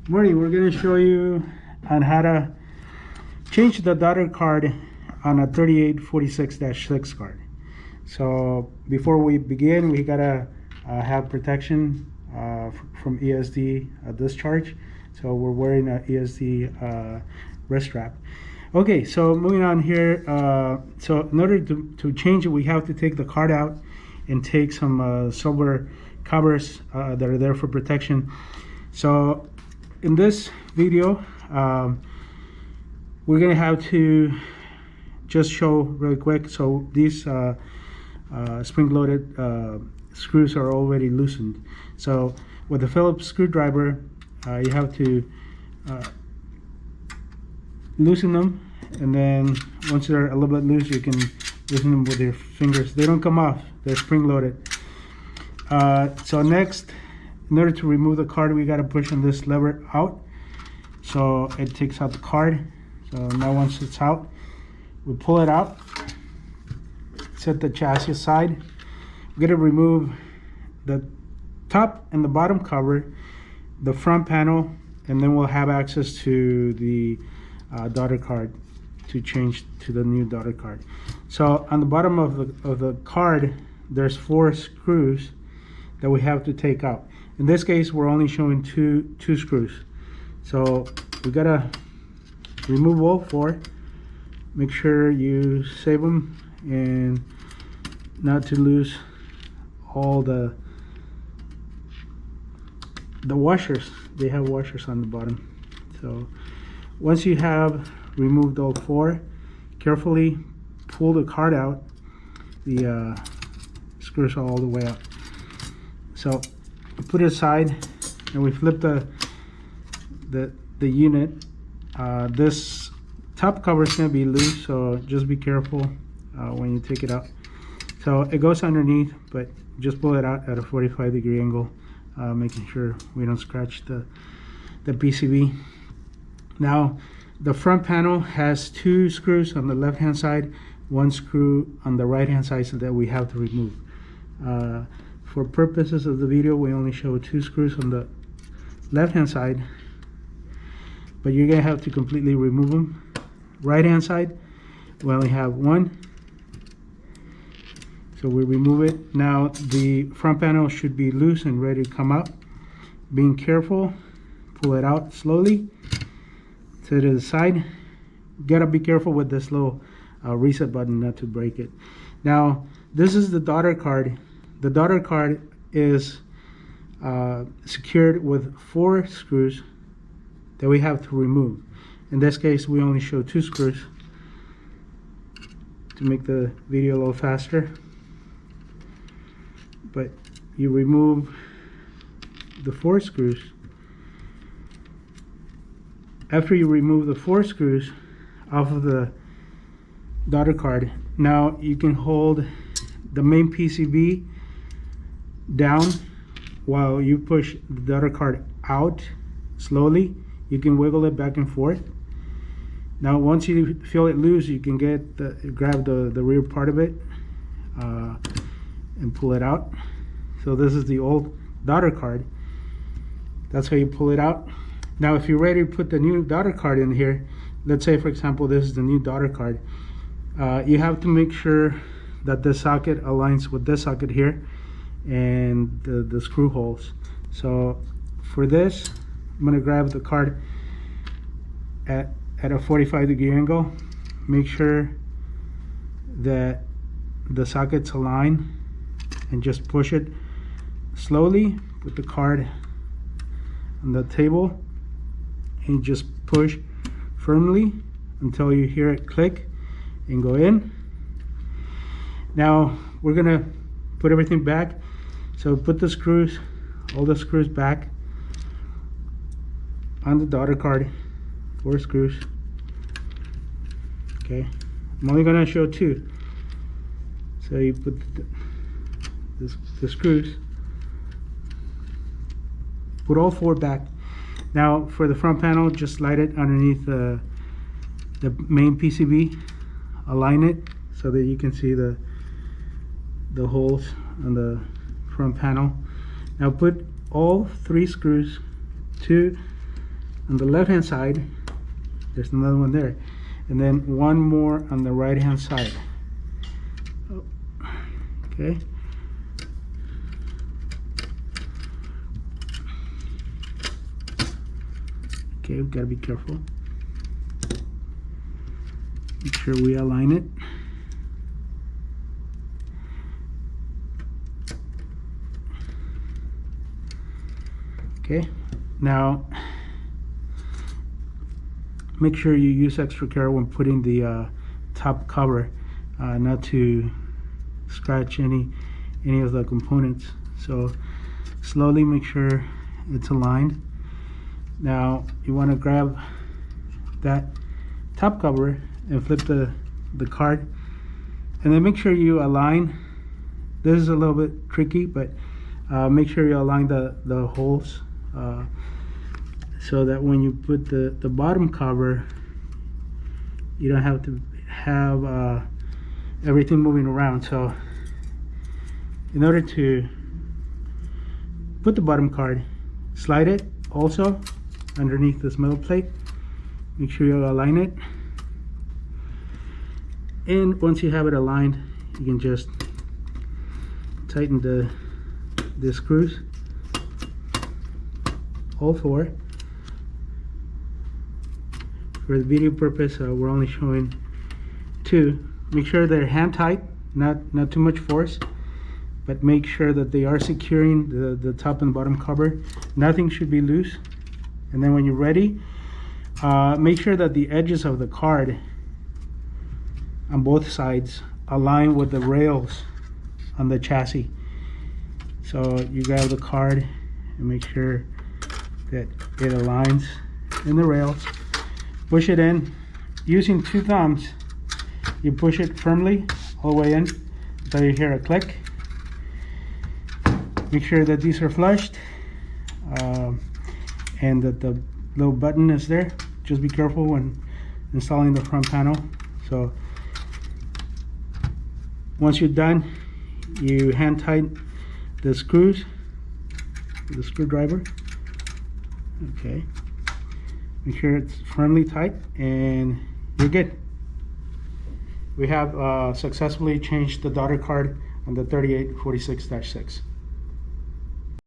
Morning, we're going to show you on how to change the daughter card on a 3846-6 card. So before we begin, we gotta have protection from ESD discharge. So we're wearing an ESD wrist strap. Okay, so moving on here. So in order to change it, we have to take the card out and take some silver covers that are there for protection. So in this video, we're gonna have to just show really quick. So these spring-loaded screws are already loosened. So with the Phillips screwdriver, you have to loosen them, and then once they're a little bit loose, you can loosen them with your fingers. They don't come off, they're spring-loaded. So next, in order to remove the card, we got to push on this lever out, so it takes out the card. So now once it's out, we pull it out, set the chassis aside. We're going to remove the top and the bottom cover, the front panel, and then we'll have access to the daughter card to change to the new daughter card. So on the bottom of the card, there's 4 screws that we have to take out. In this case, we're only showing two screws. So we gotta remove all 4. Make sure you save them and not to lose all the washers. They have washers on the bottom. So once you have removed all 4, carefully pull the card out. The screws are all the way out. So put it aside, and we flip the unit. This top cover is going to be loose, so just be careful when you take it out. So it goes underneath, but just pull it out at a 45-degree angle, making sure we don't scratch the PCB. Now the front panel has 2 screws on the left hand side, 1 screw on the right hand side, so that we have to remove. For purposes of the video, we only show 2 screws on the left hand side, but you're gonna have to completely remove them. Right hand side, we only have 1, so we remove it. Now the front panel should be loose and ready to come out. Being careful, pull it out slowly to the side. Gotta be careful with this little reset button not to break it. Now this is the daughter card. The daughter card is secured with 4 screws that we have to remove. In this case, we only show 2 screws to make the video a little faster. But you remove the 4 screws. After you remove the 4 screws off of the daughter card, now you can hold the main PCB down while you push the daughter card out slowly. You can wiggle it back and forth. Now once you feel it loose, you can grab the rear part of it and pull it out. So this is the old daughter card. That's how you pull it out. Now if you're ready to put the new daughter card in here, let's say for example this is the new daughter card, you have to make sure that the socket aligns with this socket here and the screw holes. So for this, I'm going to grab the card at a 45-degree angle. Make sure that the sockets align and just push it slowly. Put the card on the table and just push firmly until you hear it click and go in. Now we're gonna put everything back. So put the screws, all the screws back on the daughter card. 4 screws. Okay, I'm only gonna show 2. So you put the screws, put all 4 back. Now for the front panel, just slide it underneath the main PCB, align it so that you can see the holes on the front panel. Now put all 3 screws, 2 on the left hand side. There's another one there, and then one more on the right hand side. Oh, okay. Okay, we've got to be careful. Make sure we align it. Okay, now make sure you use extra care when putting the top cover, not to scratch any of the components. So slowly make sure it's aligned. Now you want to grab that top cover and flip the card, and then make sure you align. This is a little bit tricky, but make sure you align the holes, so that when you put the bottom cover, you don't have to have everything moving around. So in order to put the bottom card, slide it also underneath this metal plate. Make sure you align it, and once you have it aligned, you can just tighten the screws, all four. For the video purpose, we're only showing two. Make sure they're hand tight, not too much force, but make sure that they are securing the top and bottom cover. Nothing should be loose. And then when you're ready, make sure that the edges of the card on both sides align with the rails on the chassis. So you grab the card and make sure that it aligns in the rails. Push it in using 2 thumbs. You push it firmly all the way in until you hear a click. Make sure that these are flushed, and that the little button is there. Just be careful when installing the front panel. So once you're done, you hand tighten the screws with the screwdriver. Okay, make sure it's firmly tight and you're good. We have successfully changed the daughter card on the 3846-6.